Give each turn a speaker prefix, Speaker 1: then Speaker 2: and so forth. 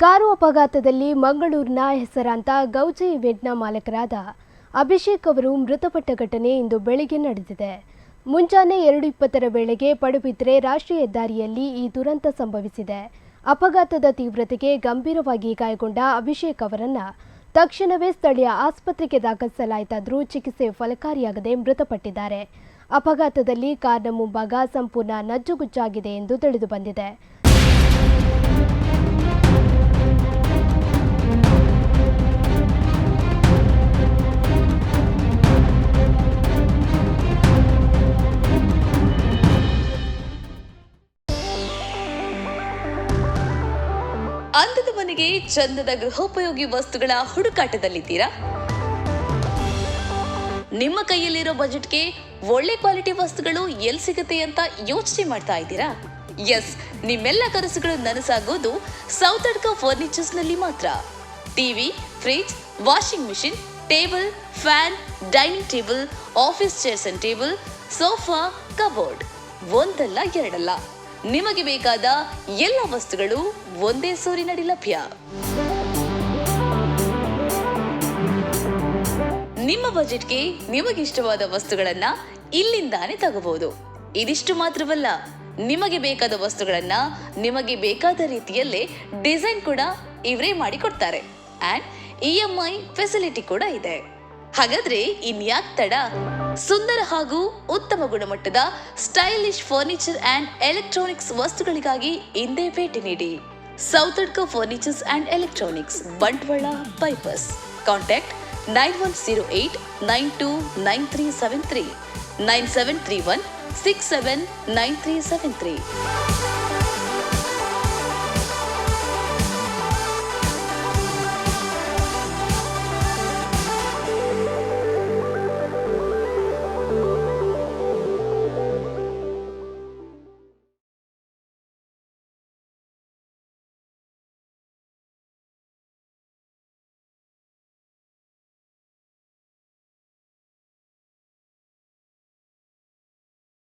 Speaker 1: Car ಅಪಘಾತದಲ್ಲಿ ಮಂಗಳೂರಿನ ಹೆಸರಾಂತ ಗೌಜಿ ಇವೆಂಟ್ನ ಮಾಲಕರಾದ ಅಭಿಷೇಕ್ ಅವರು ಮೃತಪಟ್ಟ ಘಟನೆ ಇಂದು ಬೆಳಗ್ಗೆ ನಡೆದಿದೆ. ಮುಂಜಾನೆ 2:20 ವೇಳೆಗೆ ಪಡುಬಿದ್ರೆ ರಾಷ್ಟ್ರೀಯ ಹೆದ್ದಾರಿಯಲ್ಲಿ ಈ ದುರಂತ ಸಂಭವಿಸಿದೆ. ಅಪಘಾತದ ತೀವ್ರತೆಗೆ ಗಂಭೀರವಾಗಿ ಗಾಯಗೊಂಡ ಅಭಿಷೇಕ್ ಅವರನ್ನು ತಕ್ಷಣವೇ ಸ್ಥಳೀಯ ಆಸ್ಪತ್ರೆಗೆ ದಾಖಲಿಸಲಾಯಿತಾದರೂ ಚಿಕಿತ್ಸೆ ಫಲಕಾರಿಯಾಗದೆ ಮೃತಪಟ್ಟಿದ್ದಾರೆ. ಅಪಘಾತದಲ್ಲಿ ಕಾರ್ನ ಮುಂಭಾಗ ಸಂಪೂರ್ಣ ನಜ್ಜುಗುಜ್ಜಾಗಿದೆ ಎಂದು ತಿಳಿದುಬಂದಿದೆ.
Speaker 2: ಅಂದದ ಮನೆಗೆ ಚಂದದ ಗೃಹೋಪಯೋಗಿ ವಸ್ತುಗಳ ಹುಡುಕಾಟದಲ್ಲಿದ್ದೀರಾ? ನಿಮ್ಮ ಕೈಯಲ್ಲಿರೋ ಬಜೆಟ್ಗೆ ಒಳ್ಳೆ ಕ್ವಾಲಿಟಿ ವಸ್ತುಗಳು ಎಲ್ಲಿ ಸಿಗುತ್ತೆ ಅಂತ ಯೋಚನೆ ಮಾಡ್ತಾ ಇದ್ದೀರಾ? ಎಸ್, ನಿಮ್ಮೆಲ್ಲ ಕನಸುಗಳು ನನಸಾಗೋದು ಸೌತಡ್ಕ ಫರ್ನಿಚರ್ಸ್ ನಲ್ಲಿ ಮಾತ್ರ. TV, fridge, washing machine, table, fan, dining table, office chairs and table, sofa, cupboard, ಒಂದಲ್ಲ ಎರಡಲ್ಲ, ನಿಮಗೆ ಬೇಕಾದ ಎಲ್ಲ ವಸ್ತುಗಳು ಒಂದೇ ಸೂರಿನಡಿ ಲಭ್ಯ. ನಿಮ್ಮ ಬಜೆಟ್ಗೆ ನಿಮಗಿಷ್ಟವಾದ ವಸ್ತುಗಳನ್ನ ಇಲ್ಲಿಂದಾನೇ ತಗೋಬಹುದು. ಇದಿಷ್ಟು ಮಾತ್ರವಲ್ಲ, ನಿಮಗೆ ಬೇಕಾದ ವಸ್ತುಗಳನ್ನ ನಿಮಗೆ ಬೇಕಾದ ರೀತಿಯಲ್ಲೇ ಡಿಸೈನ್ ಕೂಡ ಇವರೇ ಮಾಡಿಕೊಡ್ತಾರೆ. ಅಂಡ್ EMI ಫೆಸಿಲಿಟಿ ಕೂಡ ಇದೆ. ಹಾಗಾದ್ರೆ ಇನ್ಯಾಕ್ ತಡ? ಸುಂದರ ಹಾಗೂ ಉತ್ತಮ ಗುಣಮಟ್ಟದ ಸ್ಟೈಲಿಶ್ ಫರ್ನಿಚರ್ ಅಂಡ್ ಎಲೆಕ್ಟ್ರಾನಿಕ್ಸ್ ವಸ್ತುಗಳಿಗಾಗಿ ಹಿಂದೆ ಭೇಟಿ ನೀಡಿ. Sowthadka furnitures and electronics, Bantwal bypass. Contact 9108929373, 9731679373.